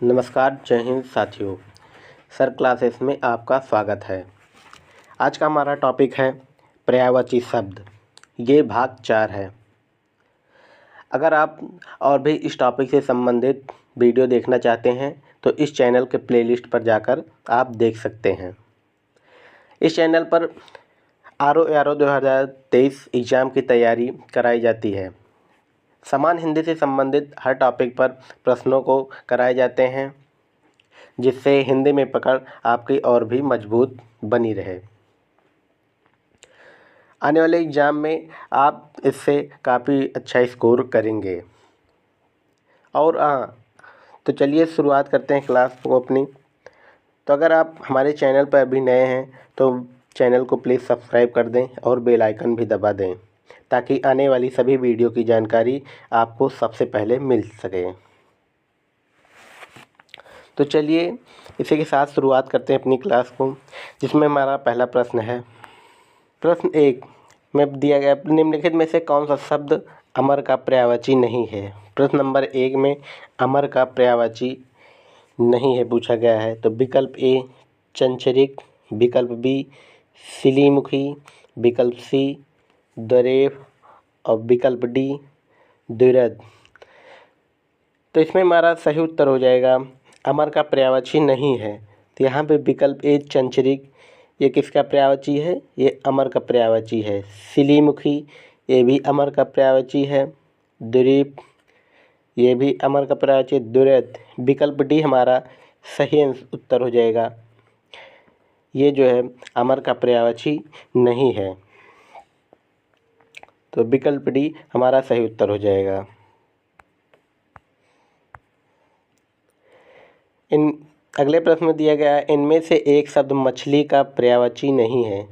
नमस्कार, जय हिंद साथियों। सर क्लासेस में आपका स्वागत है। आज का हमारा टॉपिक है पर्यायवाची शब्द। ये भाग 4 है। अगर आप और भी इस टॉपिक से संबंधित वीडियो देखना चाहते हैं तो इस चैनल के प्लेलिस्ट पर जाकर आप देख सकते हैं। इस चैनल पर आर.ओ. 2023 एग्ज़ाम की तैयारी कराई जाती है। समान हिंदी से संबंधित हर टॉपिक पर प्रश्नों को कराए जाते हैं, जिससे हिंदी में पकड़ आपकी और भी मजबूत बनी रहे। आने वाले एग्ज़ाम में आप इससे काफ़ी अच्छा स्कोर करेंगे। और तो चलिए शुरुआत करते हैं क्लास को अपनी। तो अगर आप हमारे चैनल पर अभी नए हैं तो चैनल को प्लीज़ सब्सक्राइब कर दें और बेल आइकन भी दबा दें, ताकि आने वाली सभी वीडियो की जानकारी आपको सबसे पहले मिल सके। तो चलिए इसी के साथ शुरुआत करते हैं अपनी क्लास को, जिसमें हमारा पहला प्रश्न है। प्रश्न 1 में दिया गया निम्नलिखित में से कौन सा शब्द अमर का पर्यायवाची नहीं है। प्रश्न नंबर 1 में अमर का पर्यायवाची नहीं है पूछा गया है। तो विकल्प ए चंचरिक, विकल्प बी सिलीमुखी, विकल्प सी दरेफ और विकल्प डी द्विरद। तो इसमें हमारा सही उत्तर हो जाएगा अमर का पर्यायवाची नहीं है। तो यहाँ पे विकल्प ए चंचरिक, ये किसका पर्यायवाची है? ये अमर का पर्यायवाची है। सिलीमुखी, ये भी अमर का पर्यायवाची है। द्वीप, ये भी अमर का पर्यायवाची। द्विरद, विकल्प डी हमारा सही उत्तर हो जाएगा। ये जो है अमर का पर्यायवाची नहीं है। तो विकल्प डी हमारा सही उत्तर हो जाएगा। इन अगले प्रश्न में दिया गया है इनमें से एक शब्द मछली का पर्यायवाची नहीं है।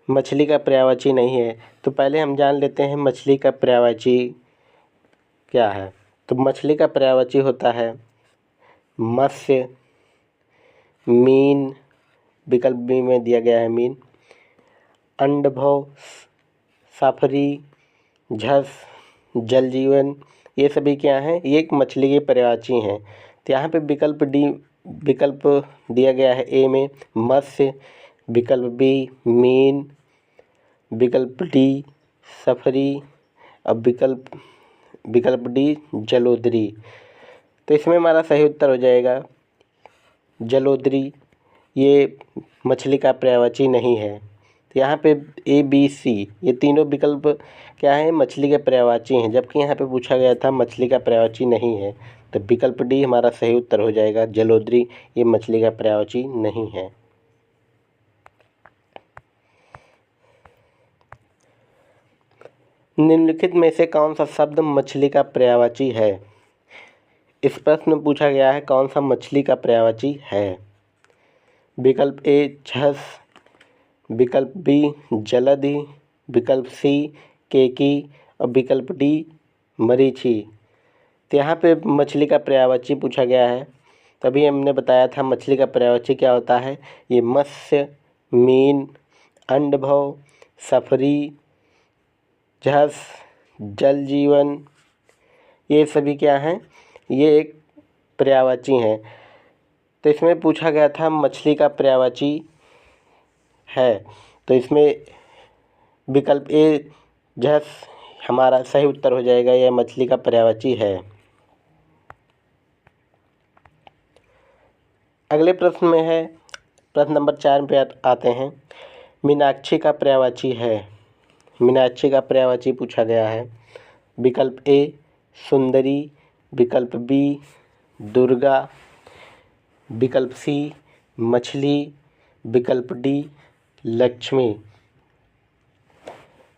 मछली का पर्यायवाची नहीं है। तो पहले हम जान लेते हैं मछली का पर्यायवाची क्या है। तो मछली का पर्यायवाची होता है मत्स्य, मीन, विकल्प बी में दिया गया है मीन, अंडभव, साफरी, झस, जल जीवन, ये सभी क्या हैं? ये एक मछली के पर्यायवाची हैं। तो यहाँ पे विकल्प दिया गया है ए में मत्स्य, विकल्प बी मीन, विकल्प डी सफरी और विकल्प डी जलोदरी। तो इसमें हमारा सही उत्तर हो जाएगा जलोदरी। ये मछली का पर्यायवाची नहीं है। तो यहाँ पे ए बी सी ये तीनों विकल्प क्या है? मछली के पर्यायवाची हैं, जबकि यहाँ पे पूछा गया था मछली का पर्यायवाची नहीं है। तो विकल्प डी हमारा सही उत्तर हो जाएगा जलोदरी, ये मछली का पर्यायवाची नहीं है। निम्नलिखित में से कौन सा शब्द मछली का पर्यायवाची है? इस प्रश्न में पूछा गया है कौन सा मछली का पर्यायवाची है। विकल्प ए झस, विकल्प बी जलधि, विकल्प सी केकी और विकल्प डी मरीचि। तो यहाँ पे मछली का पर्यायवाची पूछा गया है। तभी हमने बताया था मछली का पर्यायवाची क्या होता है। ये मत्स्य, मीन, अंडभव, सफरी, झस, जल जीवन, ये सभी क्या हैं? ये एक पर्यायवाची हैं। तो इसमें पूछा गया था मछली का पर्यायवाची है। तो इसमें विकल्प ए झस हमारा सही उत्तर हो जाएगा। यह मछली का पर्यायवाची है। अगले प्रश्न में है प्रश्न नंबर 4 पे आते हैं। मीनाक्षी का पर्यायवाची है। मीनाक्षी का पर्यायवाची पूछा गया है। विकल्प ए सुंदरी, विकल्प बी दुर्गा, विकल्प सी मछली, विकल्प डी लक्ष्मी।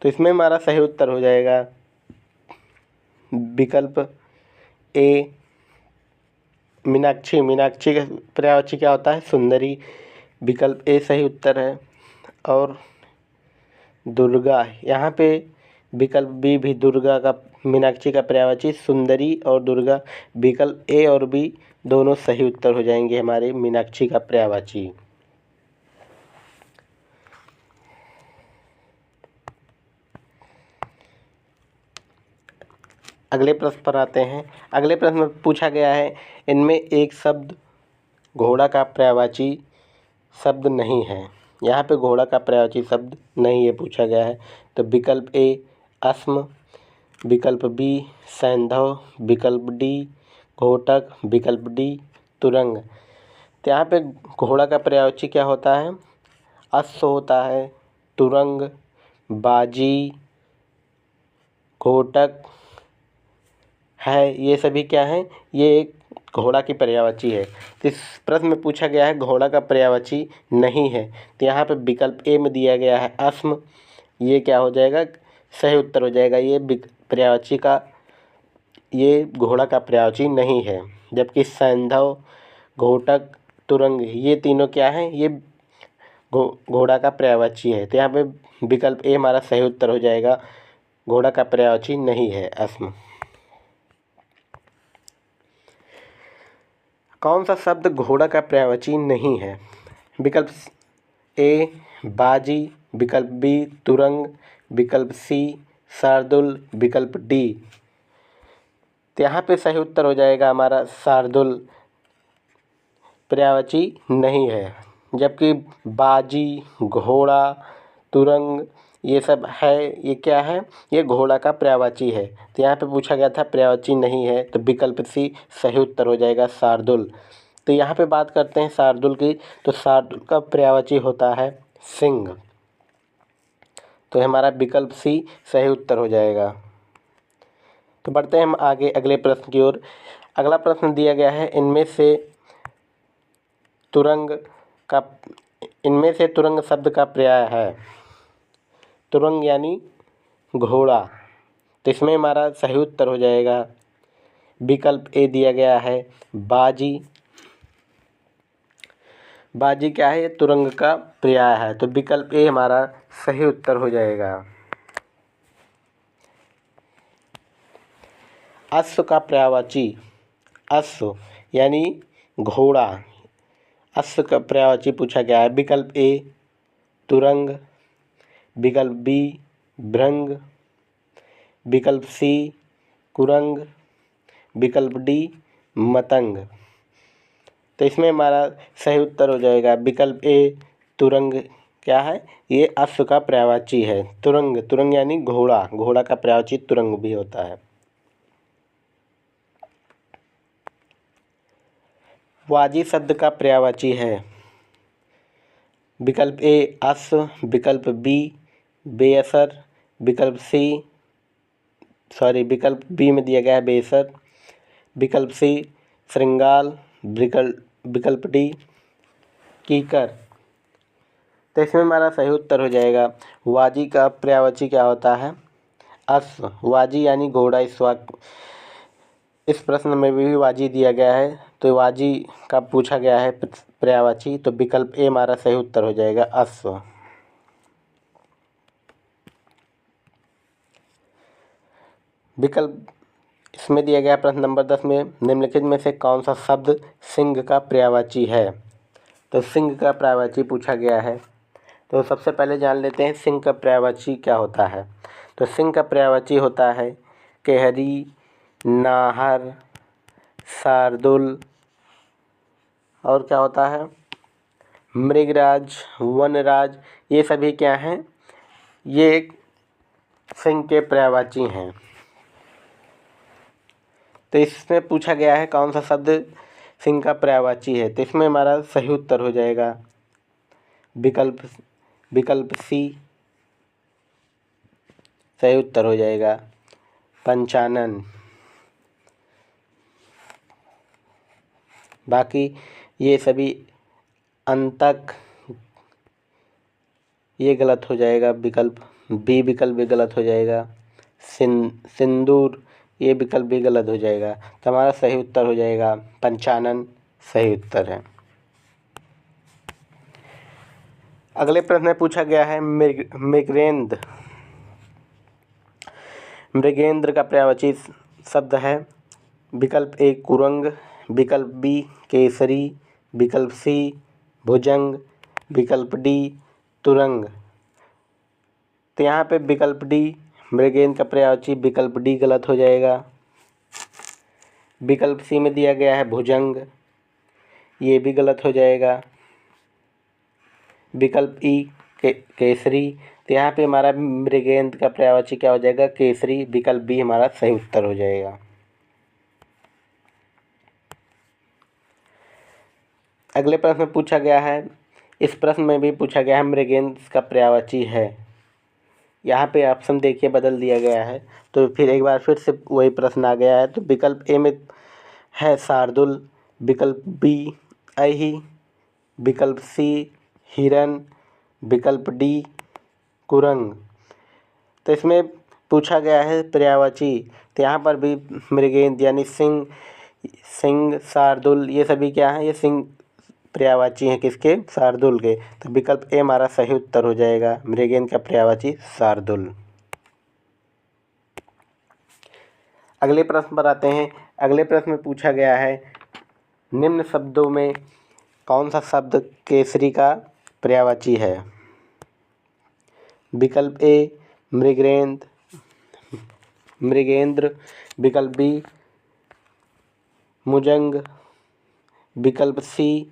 तो इसमें हमारा सही उत्तर हो जाएगा विकल्प ए मीनाक्षी। मीनाक्षी का पर्यायवाची क्या होता है? सुंदरी। विकल्प ए सही उत्तर है। और दुर्गा, यहाँ पे विकल्प बी भी दुर्गा का मीनाक्षी का पर्यायवाची सुंदरी और दुर्गा, विकल्प ए और बी दोनों सही उत्तर हो जाएंगे हमारे मीनाक्षी का पर्यायवाची। अगले प्रश्न पर आते हैं। अगले प्रश्न में पूछा गया है, इनमें एक शब्द घोड़ा का पर्यायवाची शब्द नहीं है। यहाँ पे घोड़ा का पर्यायवाची शब्द नहीं है पूछा गया है। तो विकल्प ए अस्म, विकल्प बी सैंधव, विकल्प डी घोटक, विकल्प डी तुरंग। तो यहाँ पे घोड़ा का पर्यायवाची क्या होता है? अश्व होता है, तुरंग, बाजी, घोटक है, ये सभी क्या हैं? ये एक घोड़ा की पर्यायवाची है। तो इस प्रश्न में पूछा गया है घोड़ा का पर्यायवाची नहीं है। तो यहाँ पे विकल्प ए में दिया गया है अस्म, ये क्या हो जाएगा? सही उत्तर हो जाएगा। ये पर्यायवाची का, ये घोड़ा का पर्यायवाची नहीं है। जबकि सैंधव, घोटक, तुरंग ये तीनों क्या हैं? ये घोड़ा का पर्यायवाची है। तो यहाँ पे विकल्प ए हमारा सही उत्तर हो जाएगा। घोड़ा का पर्यायवाची नहीं है अस्म। कौन सा शब्द घोड़ा का पर्यायवाची नहीं है? विकल्प ए बाजी, विकल्प बी तुरंग, विकल्प सी शार्दुल, विकल्प डी। तो यहाँ पे सही उत्तर हो जाएगा हमारा शार्दुल पर्यायवाची नहीं है। जबकि बाजी, घोड़ा, तुरंग ये सब है, ये क्या है? ये घोड़ा का पर्यायवाची है। तो यहाँ पे पूछा गया था पर्यायवाची नहीं है, तो विकल्प सी सही उत्तर हो जाएगा शार्दुल। तो यहाँ पे बात करते हैं शार्दुल की। तो शार्दुल का पर्यायवाची होता है सिंह। तो हमारा विकल्प सी सही उत्तर हो जाएगा। तो बढ़ते हैं हम आगे अगले प्रश्न की ओर। अगला प्रश्न दिया गया है, इनमें से तुरंग शब्द का पर्याय है। तुरंग यानी घोड़ा। तो इसमें हमारा सही उत्तर हो जाएगा विकल्प ए दिया गया है बाजी। बाजी क्या है? ये तुरंग का पर्याय है। तो विकल्प ए हमारा सही उत्तर हो जाएगा। अश्व का पर्यायवाची, अश्व यानी घोड़ा, अश्व का पर्यायवाची पूछा गया है। विकल्प ए तुरंग, विकल्प बी भृंग, विकल्प सी कुरंग, विकल्प डी मतंग। तो इसमें हमारा सही उत्तर हो जाएगा विकल्प ए तुरंग। क्या है? ये अश्व का पर्यायवाची है। तुरंग, तुरंग यानी घोड़ा, घोड़ा का पर्यायवाची तुरंग भी होता है। वाजी शब्द का पर्यायवाची है। विकल्प ए अश्व, विकल्प बी बेअसर, विकल्प बी में दिया गया है बेअसर, विकल्प सी श्रृंगाल, विकल्प डी कीकर। तो इसमें हमारा सही उत्तर हो जाएगा वाजी का पर्यायवाची क्या होता है? अश्व। वाजी यानी घोड़ा। इस प्रश्न में भी वाजी दिया गया है, तो वाजी का पूछा गया है पर्यायवाची। तो विकल्प ए हमारा सही उत्तर हो जाएगा अश्व। विकल्प इसमें दिया गया प्रश्न नंबर 10 में निम्नलिखित में से कौन सा शब्द सिंह का पर्यायवाची है? तो सिंह का पर्यायवाची पूछा गया है। तो सबसे पहले जान लेते हैं सिंह का पर्यायवाची क्या होता है। तो सिंह का पर्यायवाची होता है केहरी, नाहर, शार्दुल, और क्या होता है? मृगराज, वनराज। ये सभी क्या हैं? ये एक सिंह के पर्यायवाची हैं। तो इसमें पूछा गया है कौन सा शब्द सिंह का पर्यायवाची है। तो इसमें हमारा सही उत्तर हो जाएगा विकल्प सी सही उत्तर हो जाएगा पंचानन। बाकी ये सभी अंतक ये गलत हो जाएगा। विकल्प बी विकल्प भी गलत हो जाएगा। सिंदूर ये विकल्प भी गलत हो जाएगा। तो हमारा सही उत्तर हो जाएगा पंचानन सही उत्तर है। अगले प्रश्न में पूछा गया है मृगेंद्र। मृगेंद्र का पर्यायवाची शब्द है विकल्प ए कुरंग, विकल्प बी केसरी, विकल्प सी भुजंग, विकल्प डी तुरंग। तो यहाँ पे विकल्प डी मृगेंद्र का पर्यायवाची विकल्प डी गलत हो जाएगा। विकल्प सी में दिया गया है भुजंग, ये भी गलत हो जाएगा। विकल्प ई केसरी, तो यहाँ पे हमारा मृगेंद्र का पर्यायवाची क्या हो जाएगा? केसरी। विकल्प बी हमारा सही उत्तर हो जाएगा। अगले प्रश्न में पूछा गया है, इस प्रश्न में भी पूछा गया है मृगेंद्र का पर्यायवाची है। यहाँ पे ऑप्शन देखिए बदल दिया गया है, तो फिर एक बार फिर से वही प्रश्न आ गया है। तो विकल्प ए में है शार्दुल, विकल्प बी अहि, विकल्प सी हिरन, विकल्प डी कुरंग। तो इसमें पूछा गया है पर्यायवाची, तो यहाँ पर भी मृगेंद्र यानी सिंह, शार्दुल, ये सभी क्या हैं? ये सिंह पर्यायवाची हैं किसके? शार्दुल के। तो विकल्प ए हमारा सही उत्तर हो जाएगा, मृगेंद्र का पर्यायवाची शार्दुल। अगले प्रश्न पर आते हैं। अगले प्रश्न में पूछा गया है, निम्न शब्दों में कौन सा शब्द केसरी का पर्यायवाची है? विकल्प ए मृगेंद्र, विकल्प बी मुजंग, विकल्प सी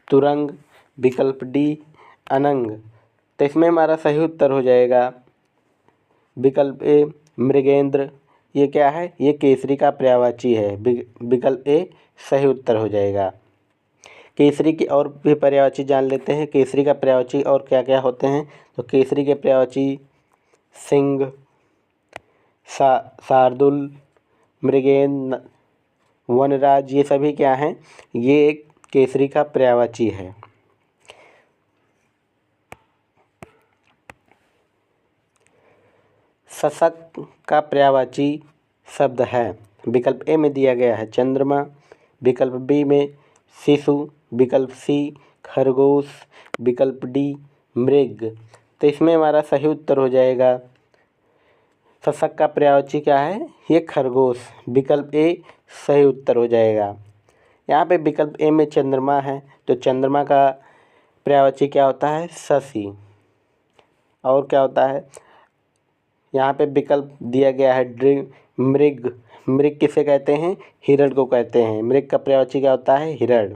तुरंग, विकल्प डी अनंग। तो इसमें हमारा सही उत्तर हो जाएगा विकल्प ए मृगेंद्र। ये क्या है? ये केसरी का पर्यायवाची है। विकल्प ए सही उत्तर हो जाएगा। केसरी की और भी पर्यायवाची जान लेते हैं। केसरी का पर्यायवाची और क्या क्या होते हैं? तो केसरी के पर्यायवाची सिंह, शार्दुल, मृगेंद्र, वनराज, ये सभी क्या हैं? ये एक केसरी का पर्यायवाची है। शशक का पर्यायवाची शब्द है। विकल्प ए में दिया गया है चंद्रमा, विकल्प बी में शिशु, विकल्प सी खरगोश, विकल्प डी मृग। तो इसमें हमारा सही उत्तर हो जाएगा, शशक का पर्यायवाची क्या है? ये खरगोश। विकल्प ए सही उत्तर हो जाएगा। यहाँ पे विकल्प ए में चंद्रमा है, तो चंद्रमा का पर्यायवाची क्या होता है? शशि। और क्या होता है? यहाँ पे विकल्प दिया गया है मृग। मृग किसे कहते हैं? हिरण को कहते हैं। मृग का पर्यायवाची क्या होता है? हिरण।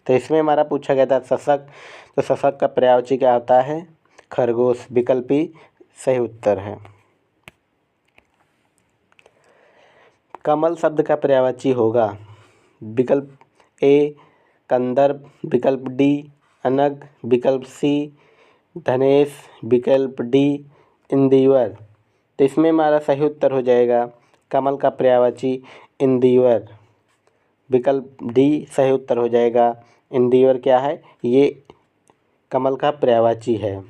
तो इसमें हमारा पूछा गया था शशक, तो शशक का पर्यायवाची क्या होता है? खरगोश। विकल्प ही सही उत्तर है। कमल शब्द का पर्यायवाची होगा। विकल्प ए कंदर्प, विकल्प डी अनग, विकल्प सी धनेश, विकल्प डी इंदिवर। तो इसमें हमारा सही उत्तर हो जाएगा कमल का पर्यायवाची इंदिवर। विकल्प डी सही उत्तर हो जाएगा। इंदिवर क्या है? ये कमल का पर्यायवाची है।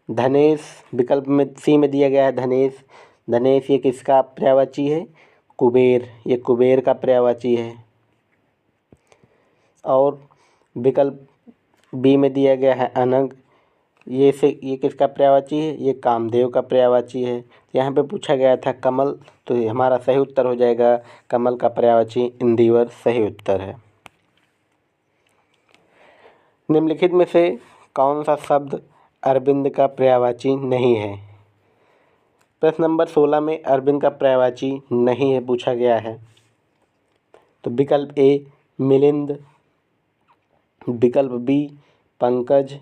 धनेश, विकल्प में सी में दिया गया है धनेश। धनेश ये किसका पर्यायवाची है? कुबेर। ये कुबेर का पर्यायवाची है। और विकल्प बी में दिया गया है अनग, ये किसका पर्यायवाची है? ये कामदेव का पर्यायवाची है। यहाँ पे पूछा गया था कमल, तो हमारा सही उत्तर हो जाएगा कमल का पर्यायवाची इंदिवर सही उत्तर है। निम्नलिखित में से कौन सा शब्द अरविंद का पर्यायवाची नहीं है? प्रश्न नंबर 16 में अरविंद का पर्यायवाची नहीं है पूछा गया है। तो विकल्प ए मिलिंद, विकल्प बी पंकज,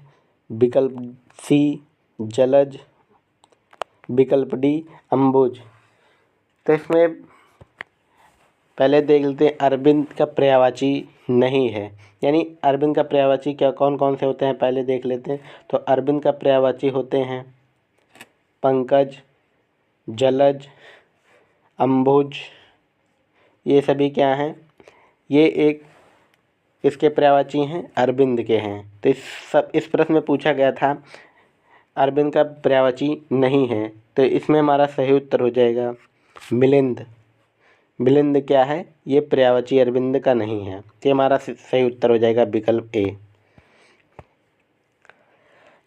विकल्प सी जलज, विकल्प डी अम्बुज। तो इसमें पहले देख लेते हैं अरविंद का पर्यायवाची नहीं है, यानी अरविंद का पर्यायवाची क्या कौन कौन से होते हैं पहले देख लेते हैं। तो अरविंद का पर्यायवाची होते हैं पंकज, जलज, अम्बुज, ये सभी क्या हैं? ये एक इसके पर्यायवाची हैं, अरविंद के हैं। तो इस प्रश्न में पूछा गया था अरविंद का पर्यायवाची नहीं है, तो इसमें हमारा सही उत्तर हो जाएगा मिलिंद। मिलिंद क्या है? ये पर्यायवाची अरविंद का नहीं है, ये हमारा सही उत्तर हो जाएगा विकल्प ए।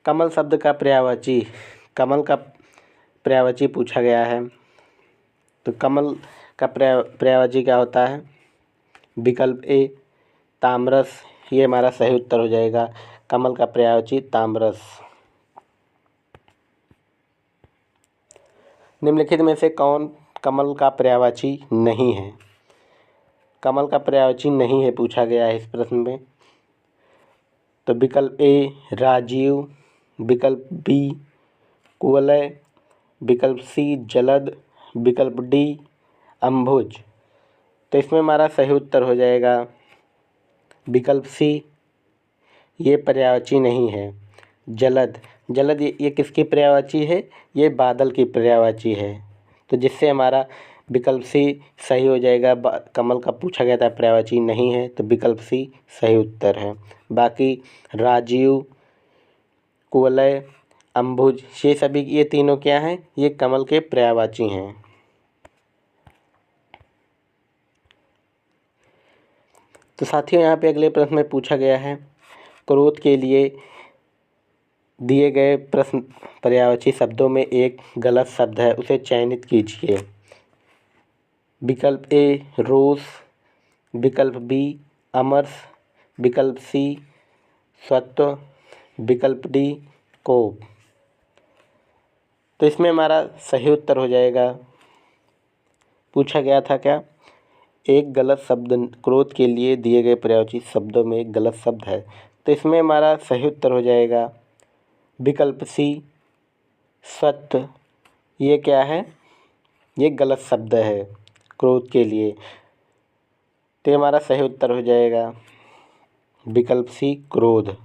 कमल शब्द का पर्यायवाची, कमल का पर्यायवाची पूछा गया है। तो कमल का पर्यायवाची क्या होता है? विकल्प ए तामरस, ये हमारा सही उत्तर हो जाएगा। कमल का पर्यायवाची तामरस। निम्नलिखित में से कौन कमल का पर्यायवाची नहीं है? कमल का पर्यायवाची नहीं है पूछा गया है इस प्रश्न में। तो विकल्प ए राजीव, विकल्प बी कुवलय, विकल्प सी जलद, विकल्प डी अम्भुज। तो इसमें हमारा सही उत्तर हो जाएगा विकल्प सी, ये पर्यायवाची नहीं है। जलद, जलद ये किसकी पर्यायवाची है? ये बादल की पर्यायवाची है। तो जिससे हमारा विकल्प सी सही हो जाएगा। कमल का पूछा गया था, पर्यायवाची नहीं है, तो विकल्प सी सही उत्तर है। बाकी राजीव, कुवलय, अम्भुज ये सभी ये तीनों क्या हैं? ये कमल के पर्यायवाची हैं। तो साथियों यहाँ पे अगले प्रश्न में पूछा गया है क्रोध के लिए दिए गए प्रश्न पर्यायवाची शब्दों में एक गलत शब्द है, उसे चयनित कीजिए। विकल्प ए रोष, विकल्प बी अमरस, विकल्प सी सत्व, विकल्प डी कोप। तो इसमें हमारा सही उत्तर हो जाएगा, पूछा गया था क्या? एक गलत शब्द, क्रोध के लिए दिए गए पर्यायवाची शब्दों में एक गलत शब्द है। तो इसमें हमारा सही उत्तर हो जाएगा विकल्प सी सत्व। ये क्या है? ये गलत शब्द है क्रोध के लिए। तो हमारा सही उत्तर हो जाएगा विकल्प सी क्रोध।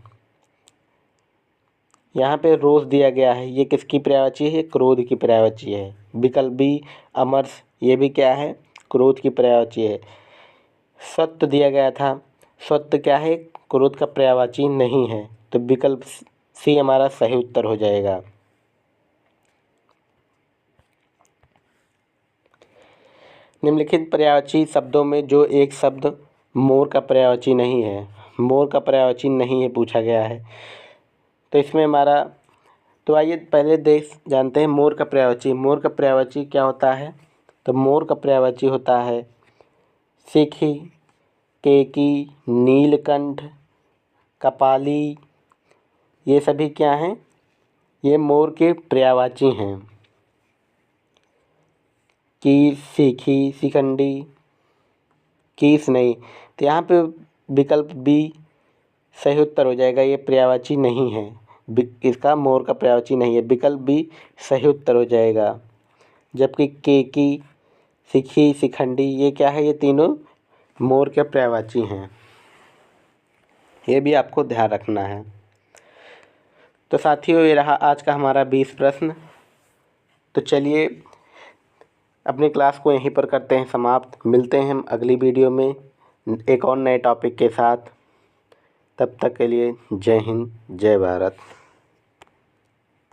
यहाँ पे रोष दिया गया है, ये किसकी पर्यायवाची है? क्रोध की पर्यायवाची है। विकल्प बी अमरस, ये भी क्या है? क्रोध की पर्यायवाची है। सत्य दिया गया था, सत्य क्या है? क्रोध का पर्यायवाची नहीं है। तो विकल्प सी हमारा सही उत्तर हो जाएगा। निम्नलिखित पर्यायवाची शब्दों में जो एक शब्द मोर का पर्यायवाची नहीं है, मोर का पर्यायवाची नहीं है पूछा गया है। तो इसमें हमारा, तो आइए पहले जानते हैं मोर का पर्यायवाची। मोर का पर्यायवाची क्या होता है? तो मोर का पर्यायवाची होता है सिखी, केकी, नीलकंठ, कपाली। ये सभी क्या हैं? ये मोर के पर्यायवाची हैं। कीस, सीखी, शिखंडी, कीस नहीं। तो यहाँ पे विकल्प बी सही उत्तर हो जाएगा, ये पर्यायवाची नहीं है। इसका मोर का पर्यायवाची नहीं है, विकल्प बी सही उत्तर हो जाएगा। जबकि केकी, सिखी, शिखंडी ये क्या है? ये तीनों मोर के पर्यायवाची हैं। ये भी आपको ध्यान रखना है। तो साथियों ये रहा आज का हमारा 20 प्रश्न। तो चलिए अपनी क्लास को यहीं पर करते हैं समाप्त। मिलते हैं हम अगली वीडियो में एक और नए टॉपिक के साथ। तब तक के लिए जय हिंद, जय भारत।